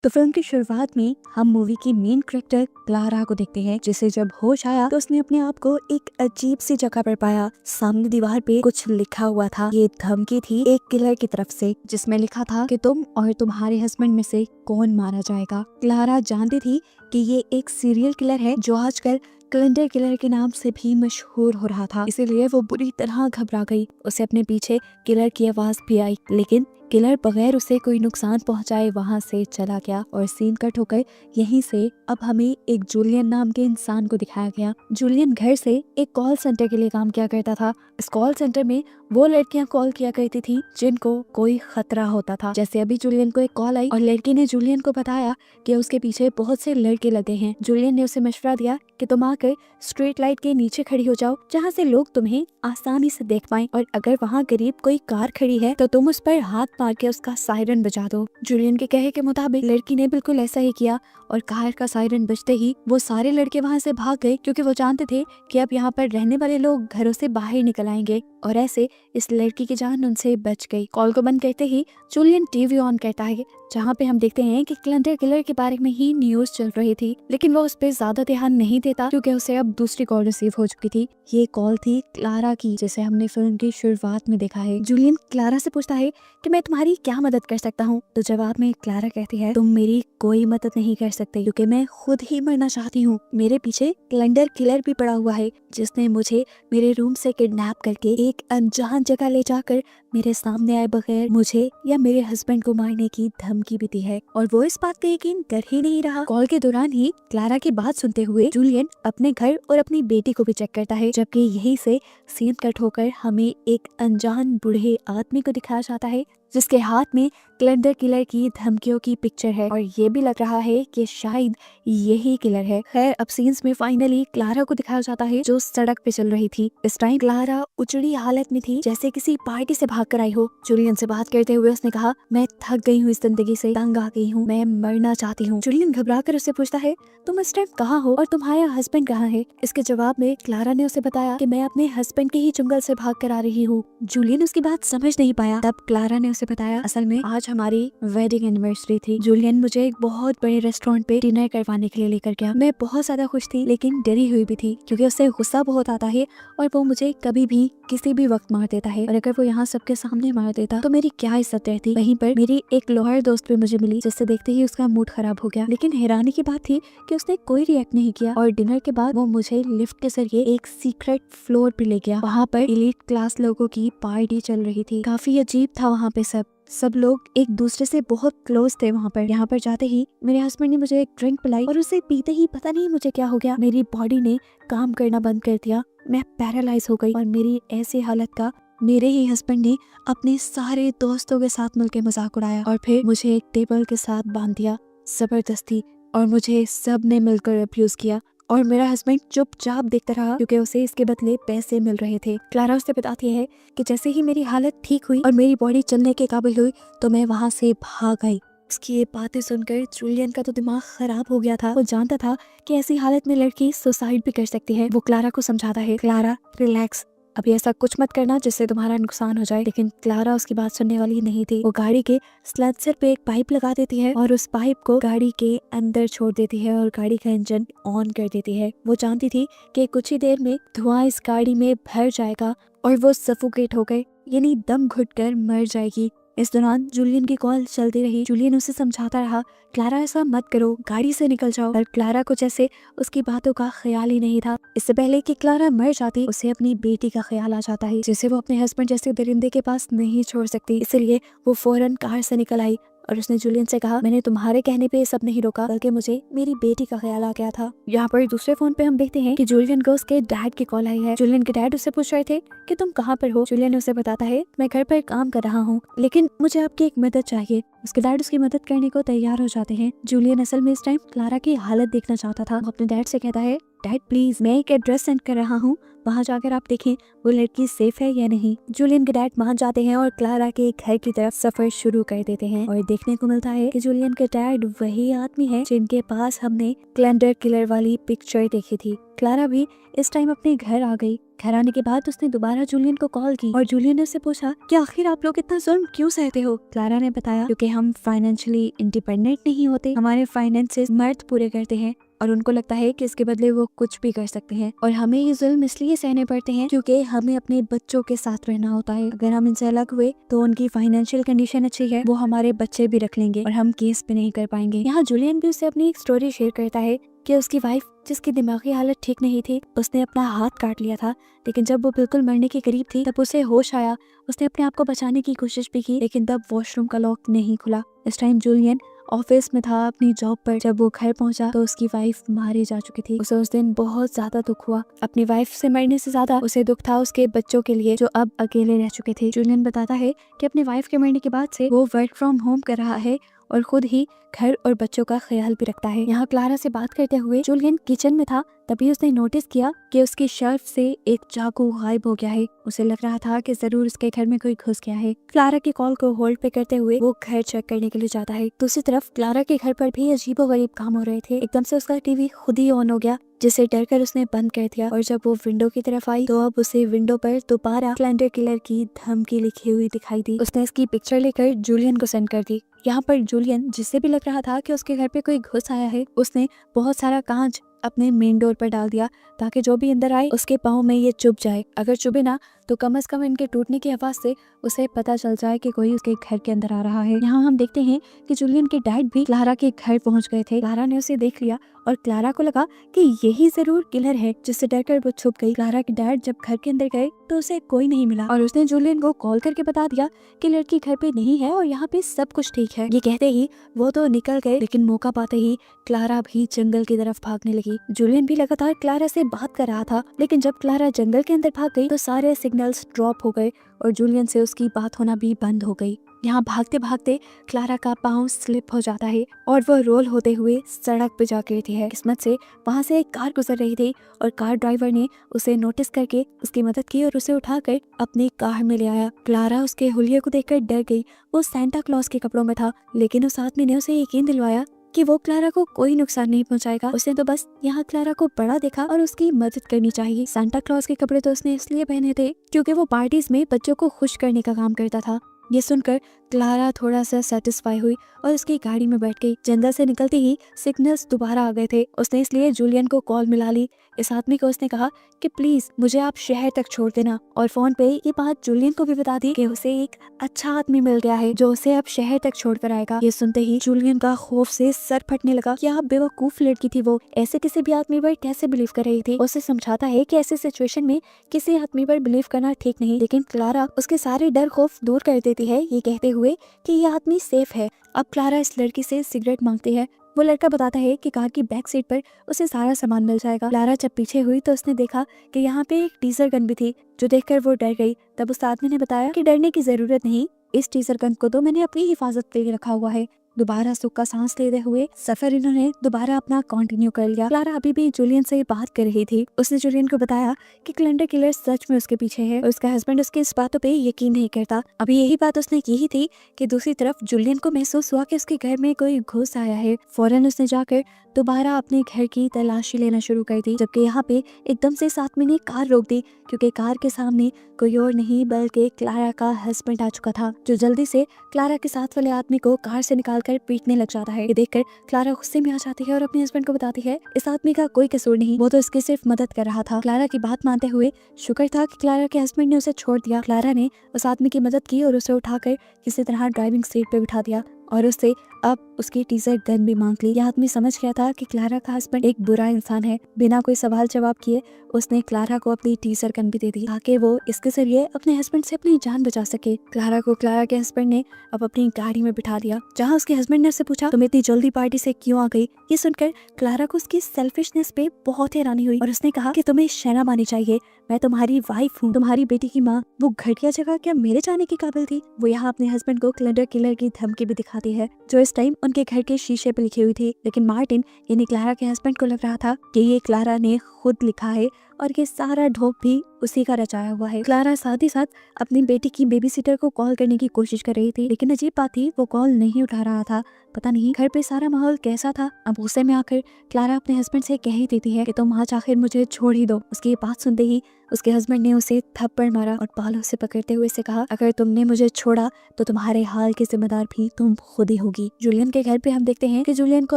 तो फिल्म की शुरुआत में हम मूवी की मेन कैरेक्टर क्लारा को देखते हैं, जिसे जब होश आया तो उसने अपने आप को एक अजीब सी जगह पर पाया। सामने दीवार पे कुछ लिखा हुआ था। ये धमकी थी एक किलर की तरफ से, जिसमें लिखा था कि तुम और तुम्हारे हस्बैंड में से कौन मारा जाएगा। क्लारा जानती थी कि ये एक सीरियल किलर है जो आजकल कैलेंडर किलर के नाम से भी मशहूर हो रहा था। इसीलिए वो बुरी तरह घबरा गई। उसे अपने पीछे किलर की आवाज भी आई, लेकिन किलर बगैर उसे कोई नुकसान पहुंचाए वहां से चला गया। और सीन कट होकर यहीं से अब हमें एक जूलियन नाम के इंसान को दिखाया गया। जूलियन घर से एक कॉल सेंटर के लिए काम किया करता था। इस कॉल सेंटर में वो लड़कियां कॉल किया करती थी जिनको कोई खतरा होता था। जैसे अभी जूलियन को एक कॉल आई और लड़की ने जूलियन को बताया कि उसके पीछे बहुत से लड़के लगे हैं। जूलियन ने उसे मशवरा दिया कि तुम आकर स्ट्रीट लाइट के नीचे खड़ी हो जाओ, जहाँ से लोग तुम्हें आसानी से देख पाएं, और अगर वहाँ करीब कोई कार खड़ी है तो तुम उस पर हाथ मार के उसका सायरन बजा दो। जूलियन के कहे के मुताबिक लड़की ने बिल्कुल ऐसा ही किया और कार का सायरन बजते ही वो सारे लड़के वहाँ से भाग गए, क्योंकि वो जानते थे कि अब यहाँ पर रहने वाले लोग घरों से बाहर निकल आएंगे। और ऐसे इस लड़की की जान उनसे बच गई। कॉल को बंद करते ही जूलियन टीवी ऑन करता है, जहाँ पे हम देखते हैं कि कैलेंडर किलर के बारे में ही न्यूज चल रही थी, लेकिन वो उस पर ज्यादा ध्यान नहीं देता क्योंकि उसे अब दूसरी कॉल रिसीव हो चुकी थी। ये कॉल थी क्लारा की, जिसे हमने फिल्म की शुरुआत में देखा है। जूलियन क्लारा से पूछता है कि मैं तुम्हारी क्या मदद कर सकता हूँ। तो जवाब में क्लारा कहती है, तुम मेरी कोई मदद नहीं कर सकते क्योंकि मैं खुद ही मरना चाहती हूँ। मेरे पीछे कैलेंडर किलर भी पड़ा हुआ है, जिसने मुझे मेरे रूम से किडनैप करके एक अनजान जगह ले जाकर मेरे सामने आए बगैर मुझे या मेरे हस्बैंड को मारने की धमकी भी दी है, और वो इस बात का यकीन कर ही नहीं रहा। कॉल के दौरान ही क्लारा की बात सुनते हुए जूलियन अपने घर और अपनी बेटी को भी चेक करता है, जबकि यहीं से सीन कट होकर हमें एक अनजान बूढ़े आदमी को दिखाया जाता है, जिसके हाथ में कैलेंडर किलर की धमकियों की पिक्चर है, और ये भी लग रहा है कि शायद यही किलर है। खैर, अब सीन्स में फाइनली क्लारा को दिखाया जाता है जो सड़क पे चल रही थी। इस टाइम क्लारा उजड़ी हालत में थी, जैसे किसी पार्टी से भाग कर आई हो। जूलियन से बात करते हुए उसने कहा, मैं थक गई हूँ, इस जिंदगी से तंग आ गई हूँ, मैं मरना चाहती हूँ। जूलियन घबरा कर उससे पूछता है, तुम इस टाइम कहाँ हो और तुम्हारा हस्बैंड कहाँ है? इसके जवाब में क्लारा ने उसे बताया कि मैं अपने हस्बैंड के ही जंगल से भाग कर आ रही हूँ। जूलियन उसकी बात समझ नहीं पाया। तब क्लारा ने उसे बताया, असल में आज हमारी वेडिंग एनिवर्सरी थी। जूलियन मुझे एक बहुत बड़े रेस्टोरेंट पे डिनर करवाने के लिए लेकर गया। मैं बहुत ज्यादा खुश थी, लेकिन डरी हुई भी थी, क्योंकि उससे गुस्सा बहुत आता है और वो मुझे कभी भी किसी भी वक्त मार देता है, और अगर वो यहाँ सबके सामने मार देता तो मेरी क्या इज्जत रहती। वहीं पर मेरी एक लॉयर दोस्त भी मुझे मिली, जिससे देखते ही उसका मूड खराब हो गया। लेकिन हैरानी की बात थी कि उसने कोई रिएक्ट नहीं किया, और डिनर के बाद वो मुझे लिफ्ट के जरिए एक सीक्रेट फ्लोर पे ले गया। वहाँ पर एलीट क्लास लोगों की पार्टी चल रही थी। काफी अजीब था वहाँ पे सब लोग एक दूसरे से बहुत क्लोज थे वहाँ पर। यहाँ पर जाते ही मेरे हस्बैंड ने मुझे एक ड्रिंक पिलाई, और उसे पीते ही पता नहीं मुझे क्या हो गया, मेरी बॉडी ने काम करना बंद कर दिया। मैं पैरालाइज हो गई, और मेरी ऐसी हालत का मेरे ही हस्बैंड ने अपने सारे दोस्तों के साथ मिलकर मजाक उड़ाया, और फिर मुझे एक टेबल के साथ बांध दिया जबरदस्ती, और मुझे सब ने मिलकर अब्यूज किया। और मेरा हस्बैंड चुपचाप देखता रहा, क्योंकि उसे इसके बदले पैसे मिल रहे थे। क्लारा उससे बताती है कि जैसे ही मेरी हालत ठीक हुई और मेरी बॉडी चलने के काबिल हुई तो मैं वहाँ से भाग आई। उसकी ये बातें सुनकर जूलियन का तो दिमाग खराब हो गया था। वो जानता था कि ऐसी हालत में लड़की सुसाइड भी कर सकती है। वो क्लारा को समझाता है, क्लारा रिलैक्स, अभी ऐसा कुछ मत करना जिससे तुम्हारा नुकसान हो जाए। लेकिन क्लारा उसकी बात सुनने वाली नहीं थी। वो गाड़ी के स्लेंसर पे एक पाइप लगा देती है और उस पाइप को गाड़ी के अंदर छोड़ देती है और गाड़ी का इंजन ऑन कर देती है। वो जानती थी कि कुछ ही देर में धुआं इस गाड़ी में भर जाएगा और वो सफोकेट होकर, यानी दम घुटकर मर जाएगी। इस दौरान जूलियन की कॉल चलती रही। जूलियन उसे समझाता रहा, क्लारा ऐसा मत करो, गाड़ी से निकल जाओ। पर क्लारा को जैसे उसकी बातों का ख्याल ही नहीं था। इससे पहले कि क्लारा मर जाती, उसे अपनी बेटी का ख्याल आ जाता है, जिसे वो अपने हस्बैंड जैसे दरिंदे के पास नहीं छोड़ सकती। इसलिए वो फौरन कार से निकल आई और उसने जूलियन से कहा, मैंने तुम्हारे कहने पे ये सब नहीं रोका, बल्कि मुझे मेरी बेटी का ख्याल आ गया था। यहाँ पर दूसरे फोन पे हम देखते हैं कि जूलियन को उसके डैड की कॉल आई है। जूलियन के डैड उससे पूछ रहे थे कि तुम कहाँ पर हो। जूलियन उसे बताता है, मैं घर पर काम कर रहा हूँ, लेकिन मुझे आपकी एक मदद चाहिए। उसके डैड उसकी मदद करने को तैयार हो जाते हैं। जूलियन असल में इस टाइम क्लारा की हालत देखना चाहता था। वो अपने डैड से कहता है, डैड प्लीज मैं एक एड्रेस सेंड कर रहा हूँ, वहाँ जाकर आप देखें वो लड़की सेफ है या नहीं। जूलियन के डैड मान जाते हैं और क्लारा के घर की तरफ सफर शुरू कर देते हैं और देखने को मिलता है कि जूलियन के डैड वही आदमी है जिनके पास हमने कैलेंडर किलर वाली पिक्चर देखी थी। क्लारा भी इस टाइम अपने घर आ गई। घर आने के बाद उसने दोबारा जूलियन को कॉल की और जूलियन ने उससे पूछा कि आखिर आप लोग इतना जुल्म क्यों सहते हो। क्लारा ने बताया क्योंकि हम फाइनेंशियली इंडिपेंडेंट नहीं होते, हमारे फाइनेंसेस मर्द पूरे करते हैं और उनको लगता है कि इसके बदले वो कुछ भी कर सकते हैं और हमें ये जुल्म इसलिए सहने पड़ते हैं क्योंकि हमें अपने बच्चों के साथ रहना होता है। अगर हम इनसे अलग हुए तो उनकी फाइनेंशियल कंडीशन अच्छी है, वो हमारे बच्चे भी रख लेंगे और हम केस भी नहीं कर पाएंगे। यहाँ जूलियन भी उससे अपनी एक स्टोरी शेयर करता है कि उसकी वाइफ जिसकी दिमागी हालत ठीक नहीं थी उसने अपना हाथ काट लिया था, लेकिन जब वो बिल्कुल मरने के करीब थी तब उसे होश आया। उसने अपने आप को बचाने की कोशिश भी की लेकिन तब वॉशरूम का लॉक नहीं खुला। इस टाइम जूलियन ऑफिस में था अपनी जॉब पर। जब वो घर पहुंचा तो उसकी वाइफ मारी जा चुकी थी। उसे उस दिन बहुत ज्यादा दुख हुआ। अपनी वाइफ से मरने से ज्यादा उसे दुख था उसके बच्चों के लिए जो अब अकेले रह चुके थे। जूलियन बताता है कि अपनी वाइफ के मरने के बाद से वो वर्क फ्रॉम होम कर रहा है और खुद ही घर और बच्चों का ख्याल भी रखता है। यहाँ क्लारा से बात करते हुए जूलियन किचन में था, तभी उसने नोटिस किया कि उसकी शेल्फ से एक चाकू गायब हो गया है। उसे लग रहा था कि जरूर उसके घर में कोई घुस गया है। क्लारा की कॉल को होल्ड पे करते हुए वो घर चेक करने के लिए जाता है। दूसरी तरफ क्लारा के घर पर भी अजीबोगरीब काम हो रहे थे। एकदम से उसका टीवी खुद ही ऑन हो गया जिसे डरकर उसने बंद कर दिया और जब वो विंडो की तरफ आई तो अब उसे विंडो पर दोबारा कैलेंडर किलर की धमकी लिखी हुई दिखाई दी। उसने इसकी पिक्चर लेकर जूलियन को सेंड कर दी। यहाँ पर जूलियन, जिससे भी लग रहा था कि उसके घर पे कोई घुस आया है, उसने बहुत सारा कांच अपने मेन डोर पर डाल दिया ताकि जो भी अंदर आए उसके पाँव में ये चुभ जाए। अगर चुभे ना तो कम से कम इनके टूटने की आवाज से उसे पता चल जाए कि कोई उसके घर के अंदर आ रहा है। यहाँ हम देखते हैं कि जूलियन के डैड भी क्लारा के घर पहुंच गए थे। क्लारा ने उसे देख लिया और क्लारा को लगा कि यही जरूर किलर है, जिससे डरकर वो छुप गई। क्लारा के डैड जब घर के अंदर गए तो उसे कोई नहीं मिला और उसने जूलियन को कॉल करके बता दिया कि लड़की घर पे नहीं है और यहाँ पे सब कुछ ठीक है। ये कहते ही वो तो निकल गए, लेकिन मौका पाते ही क्लारा भी जंगल की तरफ भागने लगी। जूलियन भी लगातार क्लारा से बात कर रहा था, लेकिन जब क्लारा जंगल के अंदर भाग गई तो सारे सिग्नल्स ड्रॉप हो गए और जूलियन से उसकी बात होना भी बंद हो गई। यहाँ भागते भागते क्लारा का पाँव स्लिप हो जाता है और वो रोल होते हुए सड़क पे जा गिरती है। किस्मत से वहाँ से एक कार गुजर रही थी और कार ड्राइवर ने उसे नोटिस करके उसकी मदद की और उसे उठाकर अपनी कार में ले आया। क्लारा उसके हुलिये को देखकर डर गई। वो सेंटा क्लॉज के कपड़ों में था, लेकिन उस आदमी ने उसे यकीन दिलवाया कि वो क्लारा को कोई नुकसान नहीं पहुंचाएगा। उसने तो बस यहाँ क्लारा को बड़ा देखा और उसकी मदद करनी चाहिए। सांता क्लॉज के कपड़े तो उसने इसलिए पहने थे क्योंकि वो पार्टीज में बच्चों को खुश करने का काम करता था। ये सुनकर क्लारा थोड़ा सा सेटिस्फाई हुई और उसकी गाड़ी में बैठ गई। जंगल से निकलते ही सिग्नल्स दोबारा आ गए थे। उसने इसलिए जूलियन को कॉल मिला ली। इस आदमी को उसने कहा कि प्लीज मुझे आप शहर तक छोड़ देना और फोन पे ये बात जूलियन को भी बता दी कि उसे एक अच्छा आदमी मिल गया है जो उसे अब शहर तक छोड़ कर आएगा। ये सुनते ही जूलियन का खौफ से सर फटने लगा। क्या बेवकूफ लड़की थी वो, ऐसे किसी भी आदमी पर कैसे बिलीव कर रही थी। उसे समझाता है कि ऐसे सिचुएशन में किसी आदमी पर बिलीव करना ठीक नहीं, लेकिन क्लारा उसके सारे डर खौफ दूर कर देती है ये कहते हुए कि ये आदमी सेफ है। अब क्लारा इस लड़की से सिगरेट मांगती है। वो लड़का बताता है कि कार की बैक सीट पर उसे सारा सामान मिल जाएगा। क्लारा जब पीछे हुई तो उसने देखा कि यहाँ पे एक टीजर गन भी थी, जो देखकर वो डर गई। तब उस आदमी ने बताया कि डरने की जरूरत नहीं, इस टीजर गन को तो मैंने अपनी हिफाजत के लिए रखा हुआ है। दोबारा सुख का सांस लेते हुए सफर इन्होंने दोबारा अपना कंटिन्यू कर लिया। क्लारा अभी भी जूलियन से बात कर रही थी। उसने जूलियन को बताया कि कैलेंडर किलर सच में उसके पीछे है और उसका हस्बैंड उसके इस बातों पे यकीन नहीं करता। अभी यही बात उसने की ही थी कि दूसरी तरफ जूलियन को महसूस हुआ कि उसके घर में कोई घुस आया है। फौरन उसने जाकर दोबारा अपने घर की तलाशी लेना शुरू कर दी, जबकि यहाँ पे एकदम से इस आदमी ने कार रोक दी क्योंकि कार के सामने कोई और नहीं बल्कि क्लारा का हस्बैंड आ चुका था, जो जल्दी से क्लारा के साथ वाले आदमी को कार से निकालकर पीटने लग जाता है। ये देखकर क्लारा गुस्से में आ जाती है और अपने हस्बैंड को बताती है इस आदमी का कोई कसूर नहीं, वो तो इसकी सिर्फ मदद कर रहा था। क्लारा की बात मानते हुए शुक्र था कि क्लारा के हस्बैंड ने उसे छोड़ दिया। क्लारा ने उस आदमी की मदद की और उसे उठाकर किसी तरह ड्राइविंग सीट पे बिठा दिया और उससे अब उसकी टीजर गन भी मांग ली। यह आदमी समझ गया था कि क्लारा का हस्बैंड एक बुरा इंसान है। बिना कोई सवाल जवाब किए उसने क्लारा को अपनी टीजर गन भी दे दी ताकि वो इसके जरिए अपने हस्बैंड से अपनी जान बचा सके। क्लारा को क्लारा के हस्बैंड ने अब अपनी गाड़ी में बिठा दिया, जहाँ उसके हस्बैंड ने उससे पूछा तुम इतनी जल्दी पार्टी से क्यों आ गई। ये सुनकर क्लारा को उसकी सेल्फिशनेस पे बहुत हैरानी हुई और उसने कहा कि तुम्हें शर्म आनी चाहिए, मैं तुम्हारी वाइफ हूँ, तुम्हारी बेटी की माँ। वो घटिया जगह क्या मेरे जाने की काबिल थी। वो यहाँ अपने हस्बैंड को कैलेंडर किलर की धमकी भी दिखाती है, जो इस उस टाइम उनके घर के शीशे पे लिखी हुई थी, लेकिन मार्टिन यानी क्लारा के हस्बैंड को लग रहा था कि ये क्लारा ने खुद लिखा है और ये सारा ढोप भी उसी का रचाया हुआ है। क्लारा साथ ही साथ अपनी बेटी की बेबी सिटर को कॉल करने की कोशिश कर रही थी, लेकिन अजीब बात थी वो कॉल नहीं उठा रहा था। पता नहीं घर पे सारा माहौल कैसा था। अब गुस्से में आकर क्लारा अपने हस्बैंड से कह ही देती है कि तुम आज आखिर मुझे छोड़ ही दो। उसकी ये बात सुनते ही उसके हस्बैंड ने उसे थप्पड़ मारा और बालों से पकड़ते हुए से कहा, अगर तुमने मुझे छोड़ा तो तुम्हारे हाल की जिम्मेदार भी तुम खुद ही होगी। जूलियन के घर पे हम देखते हैं कि जूलियन को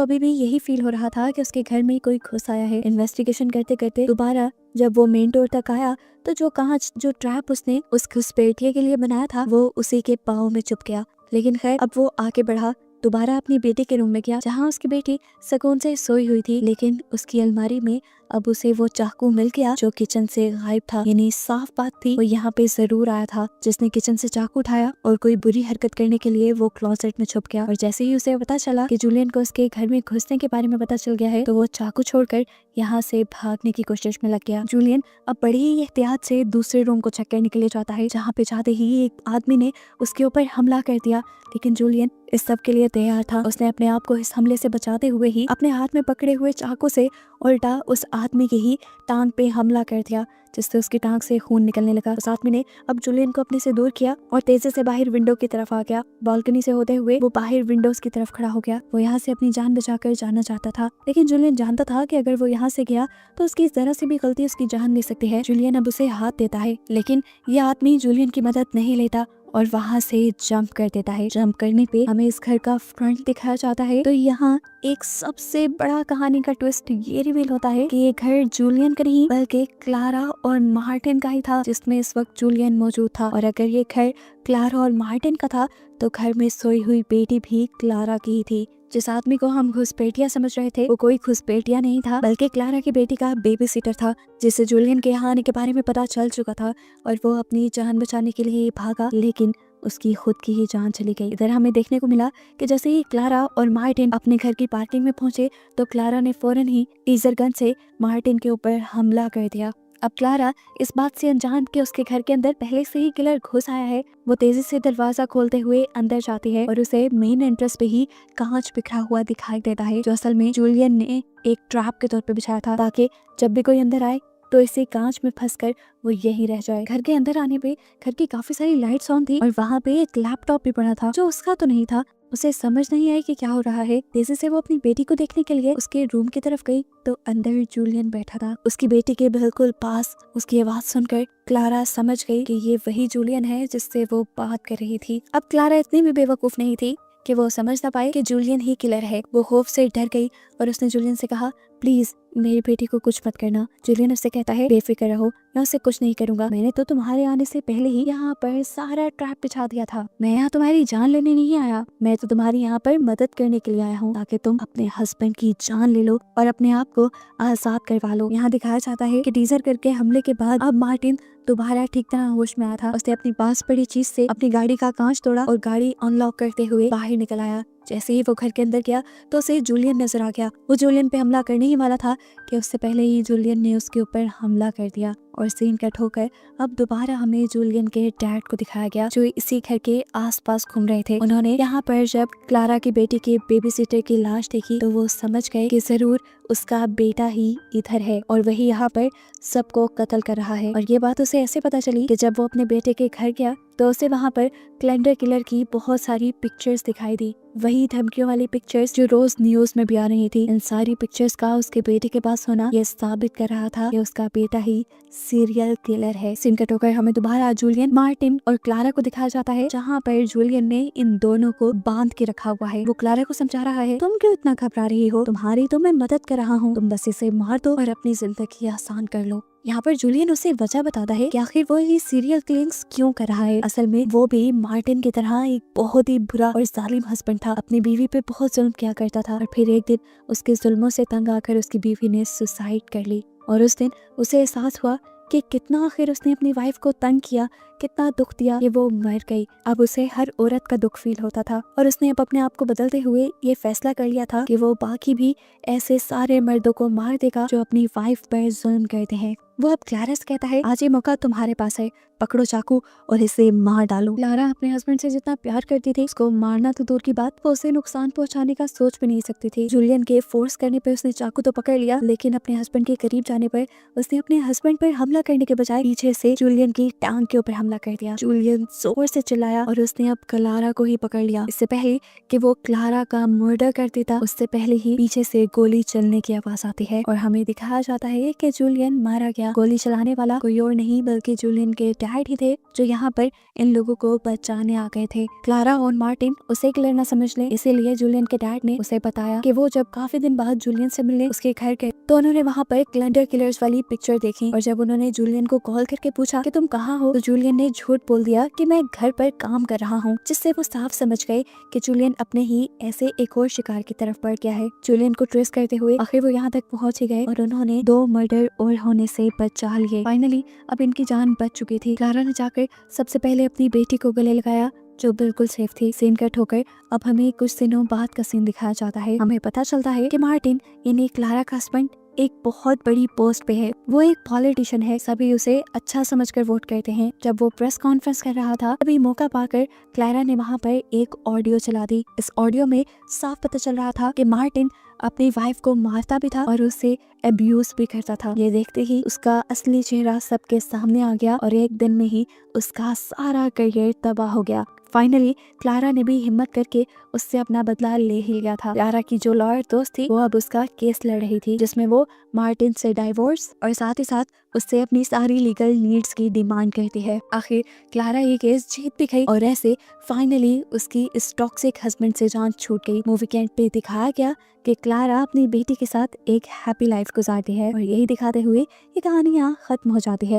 अभी भी यही फील हो रहा था कि उसके घर में कोई घुस आया है। इन्वेस्टिगेशन करते करते दोबारा जब वो मेन डोर तक आया तो जो कांच जो ट्रैप उसने उस घुसपैठिए के लिए बनाया था वो उसी के पाँव में चुप गया। लेकिन खैर अब वो आगे बढ़ा, दोबारा अपनी बेटी के रूम में गया जहाँ उसकी बेटी सुकून से सोई हुई थी, लेकिन उसकी अलमारी में अब उसे वो चाकू मिल गया जो किचन से गायब था। यानी साफ बात थी वो यहाँ पे जरूर आया था जिसने किचन से चाकू उठाया और कोई बुरी हरकत करने के लिए वो क्लोसेट में छुप गया। और जैसे ही उसे पता चला कि जूलियन को उसके घर में घुसने के बारे में पता चल गया है तो वो चाकू छोड़कर यहाँ से भागने की कोशिश में लग गया। जूलियन अब बड़ी ही एहतियात से दूसरे रूम को चेक करने के लिए जाता है जहाँ पे जाते ही एक आदमी ने उसके ऊपर हमला कर दिया, लेकिन जूलियन इस सब के लिए तैयार था। उसने अपने आप को इस हमले से बचाते हुए ही अपने हाथ में पकड़े हुए चाकू से उल्टा उस आदमी की ही टांग पे हमला कर दिया, जिससे उसकी टांग से खून निकलने लगा। उस आदमी ने अब जूलियन को अपने से दूर किया और तेजी से बाहर विंडो की तरफ आ गया। बालकनी से होते हुए वो बाहर विंडोज की तरफ खड़ा हो गया। वो यहाँ से अपनी जान बचाकर जाना चाहता था, लेकिन जूलियन जानता था कि अगर वो यहाँ से गया तो उसकी जरा सी भी गलती उसकी जान ले सकती है। जूलियन अब उसे हाथ देता है, लेकिन ये आदमी जूलियन की मदद नहीं लेता और वहाँ से जंप कर देता है। जंप करने पे हमें इस घर का फ्रंट दिखाया जाता है तो यहाँ एक सबसे बड़ा कहानी का ट्विस्ट ये रिवील होता है कि ये घर जूलियन का नहीं बल्कि क्लारा और मार्टिन का ही था जिसमें इस वक्त जूलियन मौजूद था। और अगर ये घर क्लारा और मार्टिन का था तो घर में सोई हुई बेटी भी क्लारा की ही थी। जिस आदमी को हम घुसपैठिया समझ रहे थे वो कोई घुसपैठिया नहीं था बल्कि क्लारा की बेटी का बेबी सिटर था, जिसे जूलियन के यहाँ आने के बारे में पता चल चुका था और वो अपनी जान बचाने के लिए भागा, लेकिन उसकी खुद की ही जान चली गई। इधर हमें देखने को मिला कि जैसे ही क्लारा और मार्टिन अपने घर की पार्किंग में पहुंचे तो क्लारा ने फौरन ही टीजर गन से मार्टिन के ऊपर हमला कर दिया। अब क्लारा इस बात से अनजान कि उसके घर के अंदर पहले से ही किलर घुस आया है, वो तेजी से दरवाजा खोलते हुए अंदर जाती है और उसे मेन एंट्रेंस पे ही कांच बिखरा हुआ दिखाई देता है, जो असल में जूलियन ने एक ट्रैप के तौर पे बिछाया था ताकि जब भी कोई अंदर आए तो इसे कांच में फंसकर वो यही रह जाए। घर के अंदर आने पे घर की काफी सारी लाइट्स ऑन थी और वहाँ पे एक लैपटॉप भी पड़ा था जो उसका तो नहीं था। उसे समझ नहीं आई कि क्या हो रहा है। तेजी से वो अपनी बेटी को देखने के लिए उसके रूम की तरफ गई तो अंदर जूलियन बैठा था उसकी बेटी के बिल्कुल पास। उसकी आवाज सुनकर क्लारा समझ गई कि ये वही जूलियन है जिससे वो बात कर रही थी। अब क्लारा इतनी भी बेवकूफ नहीं थी कि वो समझ ना पाए कि जूलियन ही किलर है। वो खौफ से डर गई और उसने जूलियन से कहा, प्लीज मेरी बेटी को कुछ मत करना। जूलियन उससे कहता है, बेफिक्र रहो, मैं उससे कुछ नहीं करूंगा। मैंने तो तुम्हारे आने से पहले ही यहाँ पर सारा ट्रैप बिछा दिया था। मैं यहाँ तुम्हारी जान लेने नहीं आया, मैं तो तुम्हारी यहाँ पर मदद करने के लिए आया हूँ ताकि तुम अपने हस्बैंड की जान ले लो और अपने आप को आजाद करवा लो। यहाँ दिखाया जाता है कि टीजर करके हमले के बाद अब मार्टिन दोबारा ठीक तरह होश में आया था। उसने अपनी पास पड़ी चीज से अपनी गाड़ी का कांच तोड़ा और गाड़ी अनलॉक करते हुए बाहर निकल आया। जैसे ही वो घर के अंदर गया तो उसे जूलियन नजर आ गया। वो जूलियन पे हमला करने ही वाला था कि उससे पहले ही जूलियन ने उसके ऊपर हमला कर दिया और सीन कट होकर अब दोबारा हमें जूलियन के डैड को दिखाया गया जो इसी घर के आसपास घूम रहे थे। उन्होंने यहाँ पर जब क्लारा की बेटी के बेबी सिटर की लाश देखी तो वो समझ गए कि जरूर उसका बेटा ही इधर है और वही यहाँ पर सबको कत्ल कर रहा है। और ये बात उसे ऐसे पता चली कि जब वो अपने बेटे के घर गया तो उसे वहाँ पर कैलेंडर किलर की बहुत सारी पिक्चर्स दिखाई दी, वही धमकियों वाली पिक्चर्स जो रोज न्यूज में भी आ रही थी। इन सारी पिक्चर्स का उसके बेटे के पास होना ये साबित कर रहा था कि उसका बेटा ही सीरियल किलर है। सीन कट होकर हमें दोबारा जूलियन, मार्टिन और क्लारा को दिखाया जाता है जहाँ पर जूलियन ने इन दोनों को बांध के रखा हुआ है। वो क्लारा को समझा रहा है, तुम क्यों इतना घबरा रही हो, तुम्हारी तो मैं मदद कर रहा हूँ, तुम बस इसे मार दो और अपनी जिंदगी आसान कर लो। यहाँ पर जूलियन उसे वजह बताता है कि आखिर वो ये सीरियल किलिंग्स क्यों कर रहा है। असल में वो भी मार्टिन की तरह एक बहुत ही बुरा और जालिम हस्बैंड था, अपनी बीवी पे बहुत जुल्म किया करता था और फिर एक दिन उसके जुल्मों से तंग आकर उसकी बीवी ने सुसाइड कर ली। और उस दिन उसे एहसास हुआ कि कितना आखिर उसने अपनी वाइफ को तंग किया, कितना दुख दिया कि वो मर गई। अब उसे हर औरत का दुख फील होता था और उसने अब अपने आप को बदलते हुए ये फैसला कर लिया था कि वो बाकी भी ऐसे सारे मर्दों को मार देगा जो अपनी वाइफ पर जुल्म करते हैं। वो अब क्लारा से कहता है आज ये मौका तुम्हारे पास है, पकड़ो चाकू और इसे मार डालो। क्लारा अपने हस्बैंड से जितना प्यार करती थी उसको मारना तो दूर की बात, वो उसे नुकसान पहुंचाने का सोच भी नहीं सकती थी। जूलियन के फोर्स करने पर उसने चाकू तो पकड़ लिया, लेकिन अपने हस्बैंड के करीब जाने पर उसने अपने हस्बैंड पर हमला करने के बजाय पीछे से जूलियन की टांग के ऊपर हमला कर दिया। जूलियन जोर से चिल्लाया और उसने अब क्लारा को ही पकड़ लिया। इससे पहले कि वो क्लारा का मर्डर कर देता, उससे पहले ही पीछे से गोली चलने की आवाज आती है और हमें दिखाया जाता है कि जूलियन मारा गया। गोली चलाने वाला कोई और नहीं बल्कि जूलियन के डैड ही थे, जो यहाँ पर इन लोगों को बचाने आ गए थे। क्लारा और मार्टिन उसे किलर न समझ ले, इसीलिए जूलियन के डैड ने उसे बताया कि वो जब काफी दिन बाद जूलियन से मिलने उसके घर गए तो उन्होंने वहाँ पर कैलेंडर किलर्स वाली पिक्चर देखी और जब उन्होंने जूलियन को कॉल करके पूछा कि तुम कहाँ हो, तो जूलियन ने झूठ बोल दिया कि मैं घर पर काम कर रहा हूँ, जिससे वो साफ समझ गए कि जूलियन अपने ही ऐसे एक और शिकार की तरफ बढ़ गया है। जूलियन को ट्रेस करते हुए आखिर वो यहाँ तक पहुँच ही गए और उन्होंने 2 मर्डर और होने से बचा लिए। फाइनली अब इनकी जान बच चुकी थी। क्लारा ने जाकर सबसे पहले अपनी बेटी को गले लगाया जो बिल्कुल सेफ थी। सीन कट होकर अब हमें कुछ दिनों बाद का सीन दिखाया जाता है। हमें पता चलता है कि मार्टिन यानी क्लारा का हस्बैंड एक बहुत बड़ी पोस्ट पे है। वो एक पॉलिटिशियन है, सभी उसे अच्छा समझकर वोट करते हैं। जब वो प्रेस कॉन्फ्रेंस कर रहा था तभी मौका पाकर क्लारा ने वहाँ पर एक ऑडियो चला दी। इस ऑडियो में साफ पता चल रहा था कि मार्टिन अपनी वाइफ को मारता भी था और उससे अब्यूज भी करता था। ये देखते ही उसका असली चेहरा सबके सामने आ गया और एक दिन में ही उसका सारा करियर तबाह हो गया। फाइनली क्लारा ने भी हिम्मत करके उससे अपना बदला ले ही लिया था। क्लारा की जो लॉयर दोस्त थी वो अब उसका केस लड़ रही थी, जिसमें वो मार्टिन से डाइवोर्स और साथ ही साथ उससे अपनी सारी लीगल नीड्स की डिमांड करती है। आखिर क्लारा ये केस जीत भी गई और ऐसे फाइनली उसकी इस टॉक्सिक हस्बैंड से जान छूट गई। मूवी के एंड पे दिखाया गया कि क्लारा अपनी बेटी के साथ एक हैप्पी लाइफ गुजारती है और यही दिखाते हुए ये कहानी यहाँ खत्म हो जाती है।